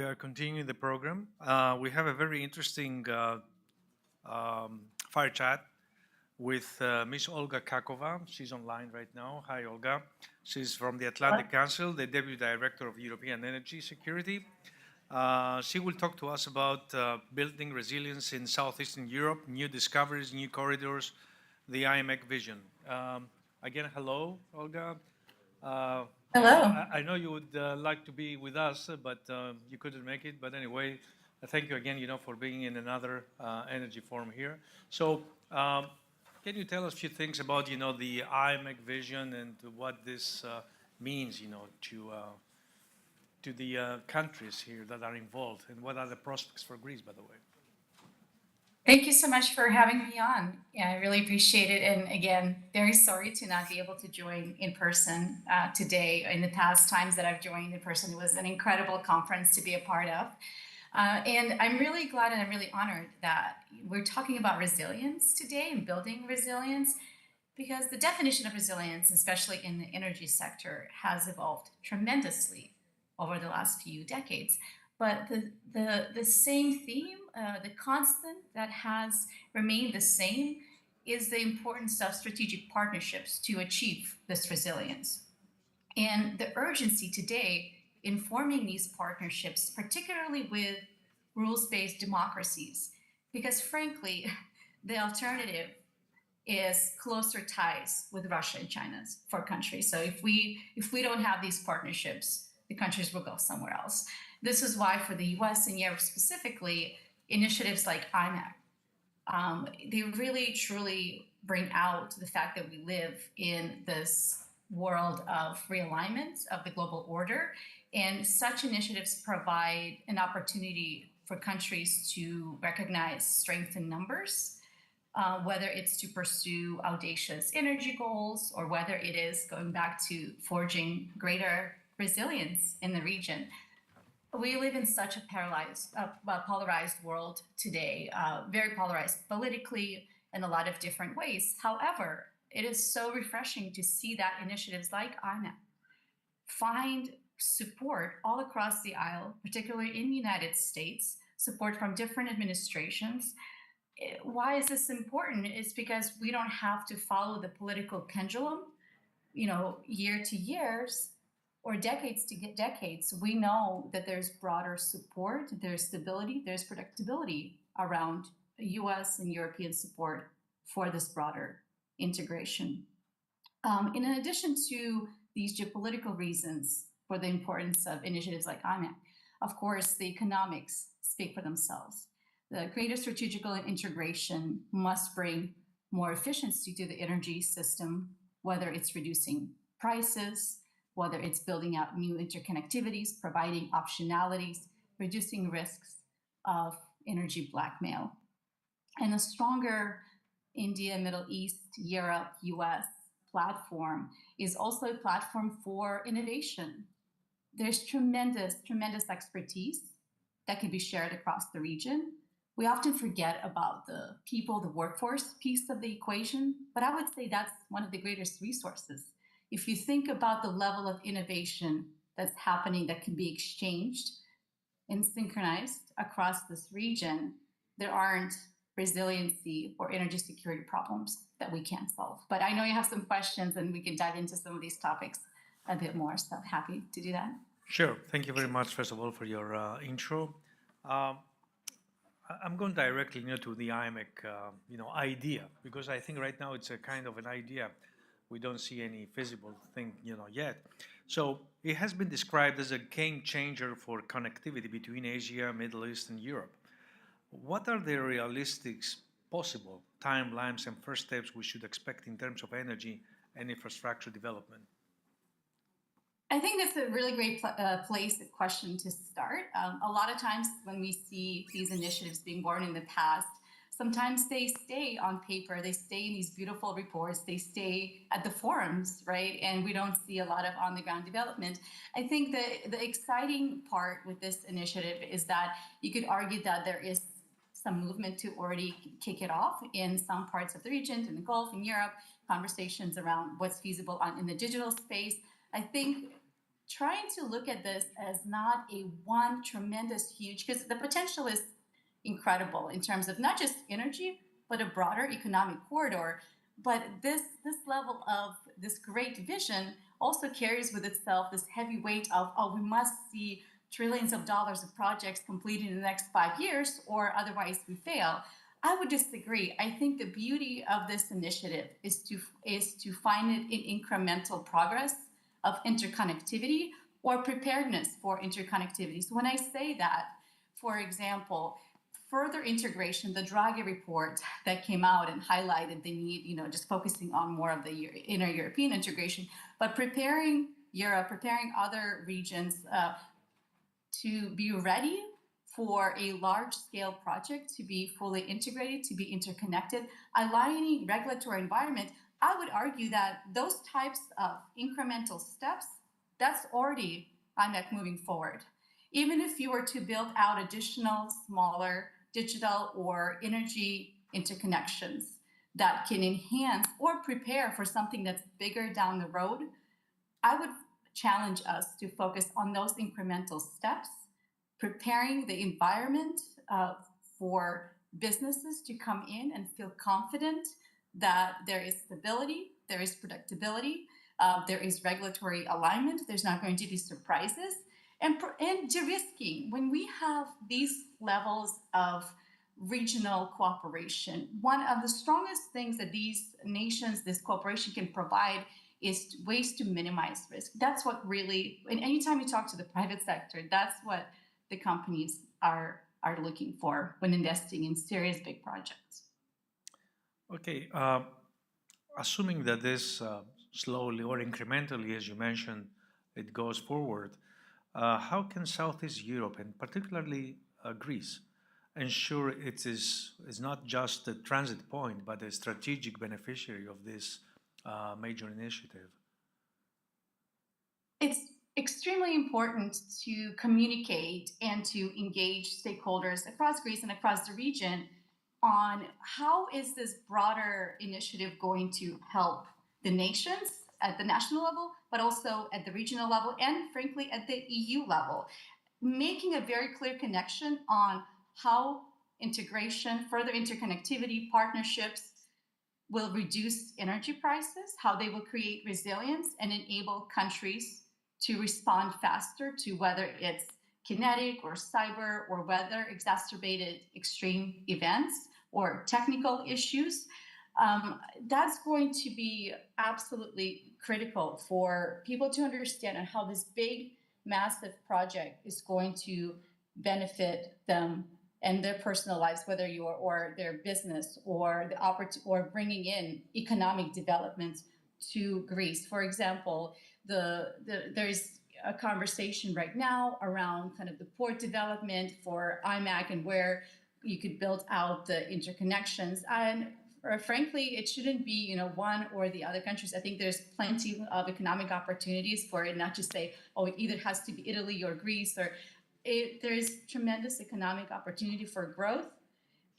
We are continuing the program. We have a very interesting fire chat with Miss Olga Kakova. She's online right now. Hi, Olga. She's from the Atlantic Council, the Deputy Director of European Energy Security. She will talk to us about building resilience in Southeastern Europe, new discoveries, new corridors, the IMEC vision. Again, hello, Olga. Hello. I know you would like to be with us, but you couldn't make it. But anyway, thank you again, for being in another energy forum here. So, can you tell us a few things about, the IMEC vision and what this means, to the countries here that are involved, and what are the prospects for Greece, by the way? Thank you so much for having me on. Yeah, I really appreciate it. And again, very sorry to not be able to join in person today. In the past times that I've joined in person, it was an incredible conference to be a part of. And I'm really glad and I'm really honored that we're talking about resilience today and building resilience, because the definition of resilience, especially in the energy sector, has evolved tremendously over the last few decades. But the same theme, the constant that has remained the same, is the importance of strategic partnerships to achieve this resilience. And the urgency today in forming these partnerships, particularly with rules based democracies, because frankly, the alternative is closer ties with Russia and China for countries. So if we don't have these partnerships, the countries will go somewhere else. This is why for the U.S. and Europe specifically, initiatives like IMEC, they really truly bring out the fact that we live in this world of realignment of the global order, and such initiatives provide an opportunity for countries to recognize strength in numbers, whether it's to pursue audacious energy goals or whether it is going back to forging greater resilience in the region. We live in such a polarized world today, very polarized politically in a lot of different ways. However, it is so refreshing to see that initiatives like IMEC find support all across the aisle, particularly in the United States, support from different administrations. Why is this important? It's because we don't have to follow the political pendulum, year to years or decades to get decades. We know that there's broader support, there's stability, there's predictability around US and European support for this broader integration. In addition to these geopolitical reasons for the importance of initiatives like IMEC, of course, the economics speak for themselves. The greater strategical integration must bring more efficiency to the energy system, whether it's reducing prices, whether it's building out new interconnectivities, providing optionalities, reducing risks of energy blackmail. And a stronger India, Middle East, Europe, US platform is also a platform for innovation. There's tremendous expertise that can be shared across the region. We often forget about the people, the workforce piece of the equation, but I would say that's one of the greatest resources. If you think about the level of innovation that's happening that can be exchanged and synchronized across this region, there aren't resiliency or energy security problems that we can't solve. But I know you have some questions and we can dive into some of these topics a bit more, so happy to do that. Sure. Thank you very much, first of all, for your intro. I'm going directly, to the IMEC, idea, because I think right now it's a kind of an idea. We don't see any feasible thing, yet. So it has been described as a game changer for connectivity between Asia, Middle East, and Europe. What are the realistic, possible timelines and first steps we should expect in terms of energy and infrastructure development? I think that's a really great question to start. A lot of times when we see these initiatives being born in the past, sometimes they stay on paper, they stay in these beautiful reports, they stay at the forums, right? And we don't see a lot of on the ground development. I think the exciting part with this initiative is that you could argue that there is some movement to already kick it off in some parts of the region, in the Gulf, in Europe, conversations around what's feasible in the digital space. I think trying to look at this as not a one tremendous huge, because the potential is incredible in terms of not just energy, but a broader economic corridor. But this level of this great vision also carries with itself this heavy weight of, oh, we must see trillions of dollars of projects completed in the next 5 years, or otherwise we fail. I would disagree. I think the beauty of this initiative is to find it in incremental progress of interconnectivity or preparedness for interconnectivity. So when I say that, for example, further integration, the Draghi report that came out and highlighted the need, just focusing on more of the inner European integration, but preparing Europe, preparing other regions to be ready for a large-scale project to be fully integrated, to be interconnected, aligning regulatory environment. I would argue that those types of incremental steps, that's already IMEEC moving forward. Even if you were to build out additional, smaller digital or energy interconnections that can enhance or prepare for something that's bigger down the road, I would challenge us to focus on those incremental steps, preparing the environment for businesses to come in and feel confident that there is stability, there is predictability, there is regulatory alignment, there's not going to be surprises, and de-risking. When we have these levels of regional cooperation, one of the strongest things that these nations, this cooperation can provide is ways to minimize risk. That's what really, and anytime you talk to the private sector, that's what the companies are looking for when investing in serious big projects. Okay, assuming that this slowly or incrementally, as you mentioned, it goes forward, how can Southeast Europe, and particularly Greece, ensure it is not just a transit point, but a strategic beneficiary of this major initiative? It's extremely important to communicate and to engage stakeholders across Greece and across the region on how is this broader initiative going to help the nations at the national level, but also at the regional level, and frankly, at the EU level. Making a very clear connection on how integration, further interconnectivity, partnerships will reduce energy prices, how they will create resilience and enable countries to respond faster to whether it's kinetic or cyber or weather exacerbated extreme events or technical issues. That's going to be absolutely critical for people to understand on how this big, massive project is going to benefit them and their personal lives, whether or their business or or bringing in economic development to Greece. For example, there's a conversation right now around kind of the port development for IMEEC and where you could build out the interconnections. And frankly, it shouldn't be one or the other countries. I think there's plenty of economic opportunities for it, not just say, oh, it either has to be Italy or Greece, or there's tremendous economic opportunity for growth.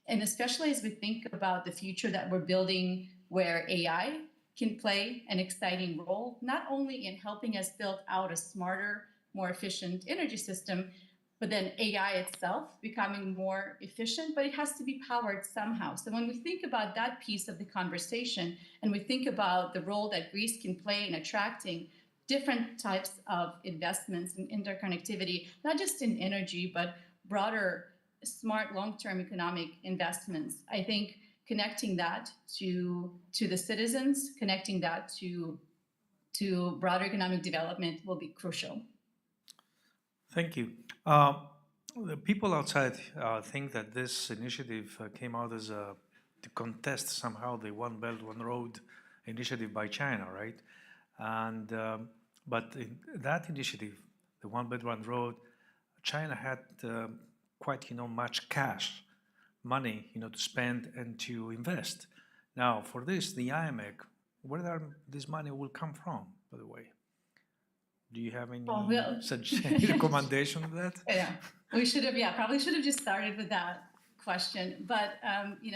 And especially as we think about the future that we're building where AI can play an exciting role, not only in helping us build out a smarter, more efficient energy system, but then AI itself becoming more efficient, but it has to be powered somehow. So when we think about that piece of the conversation, and we think about the role that Greece can play in attracting different types of investments in interconnectivity, not just in energy, but broader, smart, long-term economic investments, I think connecting that to the citizens, connecting that to broader economic development will be crucial. Thank you. The people outside think that this initiative came out as to contest somehow the One Belt, One Road initiative by China, right? And but in that initiative, the One Belt, One Road, China had quite much cash, money to spend and to invest. Now for this, the IMEEC, where this money will come from, by the way? Do you have any recommendation of that? Yeah, we should have. Yeah, probably should have just started with that question. But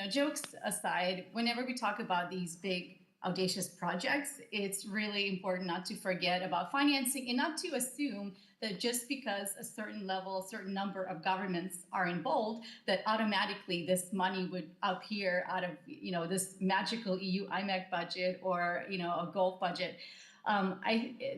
jokes aside, whenever we talk about these big audacious projects, it's really important not to forget about financing and not to assume that just because a certain level, a certain number of governments are involved, that automatically this money would appear out of, this magical EU IMEEC budget or, a Gulf budget.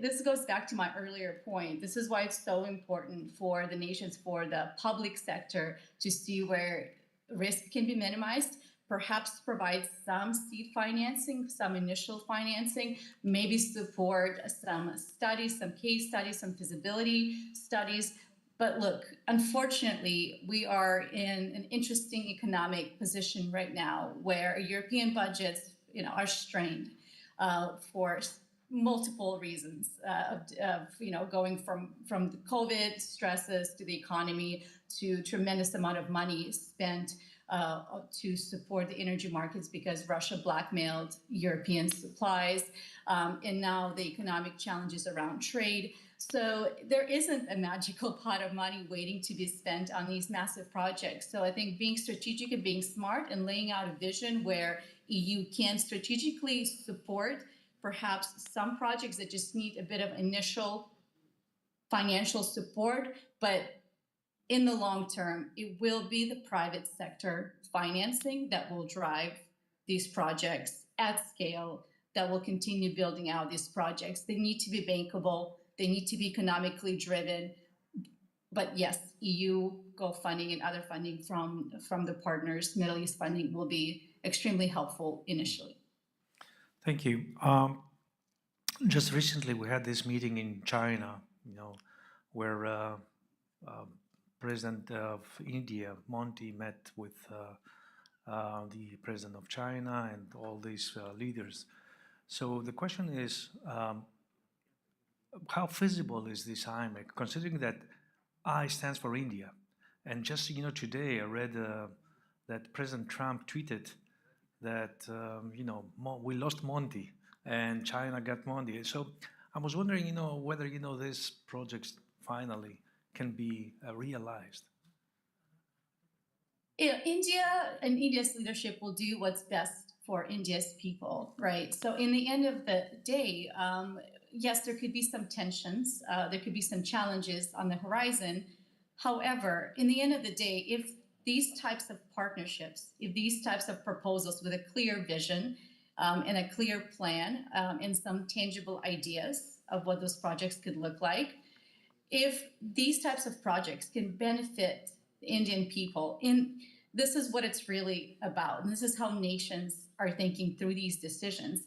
This goes back to my earlier point. This is why it's so important for the nations, for the public sector to see where risk can be minimized, perhaps provide some seed financing, some initial financing, maybe support some studies, some case studies, some feasibility studies. But look, unfortunately, we are in an interesting economic position right now where European budgets, are strained for multiple reasons of going from the COVID stresses to the economy to tremendous amount of money spent to support the energy markets because Russia blackmailed European supplies, and now the economic challenges around trade. So there isn't a magical pot of money waiting to be spent on these massive projects. So I think being strategic and being smart and laying out a vision where EU can strategically support perhaps some projects that just need a bit of initial financial support, but in the long term, it will be the private sector financing that will drive these projects at scale, that will continue building out these projects. They need to be bankable, they need to be economically driven. But yes, EU Gulf funding and other funding from the partners, Middle East funding, will be extremely helpful initially. Thank you. Just recently, we had this meeting in China, where President of India, Modi, met with the President of China and all these leaders. So the question is, how feasible is this IMEC, considering that I stands for India? And just, today I read that President Trump tweeted that, we lost Monty and China got Monty. So I was wondering, whether, these projects finally can be realized. India and India's leadership will do what's best for India's people, right? So in the end of the day, yes, there could be some tensions, there could be some challenges on the horizon. However, in the end of the day, if these types of partnerships, if these types of proposals with a clear vision and a clear plan and some tangible ideas of what those projects could look like, if these types of projects can benefit the Indian people, this is what it's really about. And this is how nations are thinking through these decisions.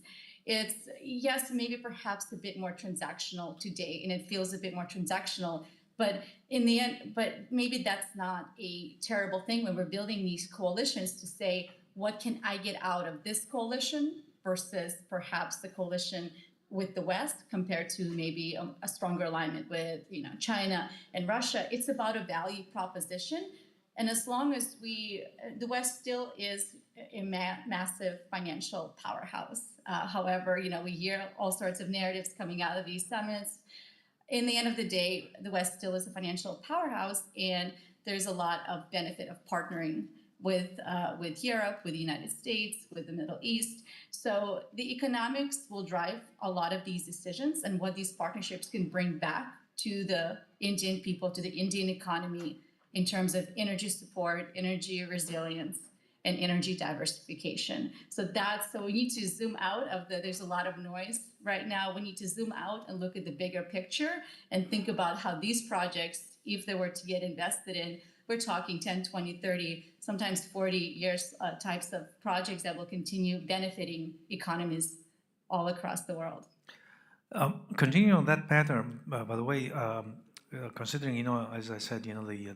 It's, yes, maybe perhaps a bit more transactional today, and it feels a bit more transactional, but in the end, but maybe that's not a terrible thing when we're building these coalitions to say, what can I get out of this coalition versus perhaps the coalition with the West compared to maybe a stronger alignment with China and Russia. It's about a value proposition. And as long as the West still is a massive financial powerhouse. However, we hear all sorts of narratives coming out of these summits. In the end of the day, the West still is a financial powerhouse, and there's a lot of benefit of partnering with Europe, with the United States, with the Middle East. So the economics will drive a lot of these decisions and what these partnerships can bring back to the Indian people, to the Indian economy in terms of energy support, energy resilience, and energy diversification. So we need to zoom out of there's a lot of noise right now. We need to zoom out and look at the bigger picture and think about how these projects, if they were to get invested in, we're talking 10, 20, 30, sometimes 40 years types of projects that will continue benefiting economies all across the world. Continuing on that pattern, by the way, considering, as I said,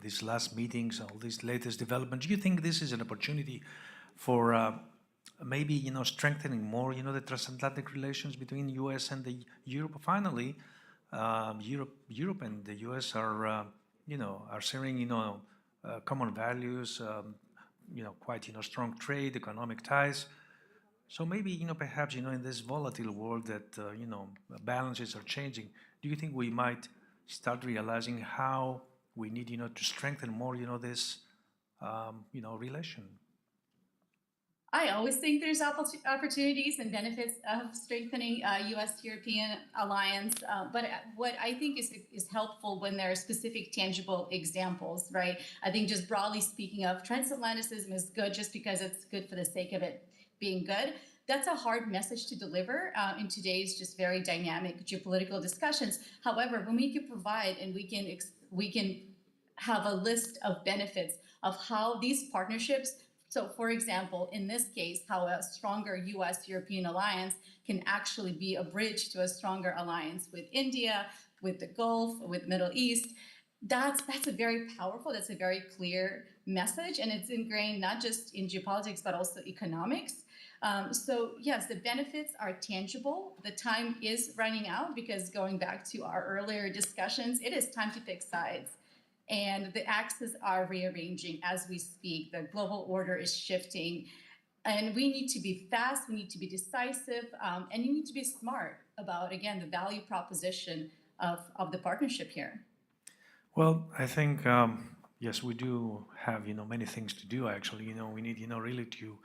these last meetings, all these latest developments, do you think this is an opportunity for maybe, strengthening more, the transatlantic relations between U.S. and the Europe? Finally, Europe and the U.S. are sharing, common values, quite, strong trade, economic ties. So maybe, perhaps, in this volatile world that, balances are changing, do you think we might start realizing how we need, to strengthen more, this, relation? I always think there's opportunities and benefits of strengthening U.S.-European alliance. But what I think is helpful when there are specific, tangible examples, right? I think just broadly speaking of transatlanticism is good just because it's good for the sake of it being good. That's a hard message to deliver in today's just very dynamic geopolitical discussions. However, when we can provide and we can have a list of benefits of how these partnerships, so for example, in this case, how a stronger US-European alliance can actually be a bridge to a stronger alliance with India, with the Gulf, with Middle East. That's a very powerful, that's a very clear message, and it's ingrained not just in geopolitics, but also economics. So yes, the benefits are tangible. The time is running out because going back to our earlier discussions, it is time to pick sides. And the axes are rearranging as we speak. The global order is shifting. And we need to be fast, we need to be decisive, and you need to be smart about, again, the value proposition of the partnership here. Well, I think yes, we do have many things to do. Actually, we need really to,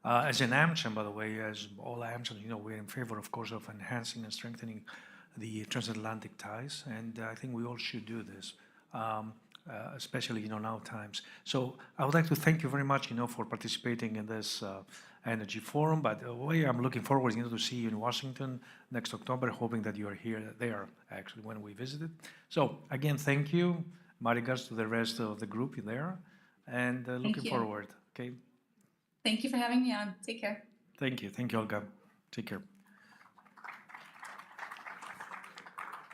as an AmCham, by the way, as all AmChams, we're in favor, of course, of enhancing and strengthening the transatlantic ties, and I think we all should do this. Especially now times. So I would like to thank you very much for participating in this energy forum. But the way I'm looking forward to see you in Washington next October, hoping that you are there actually when we visited. So again, thank you. My regards to the rest of the group there, and looking forward. Okay. Thank you for having me on. Take care. Thank you, Olga. Take care.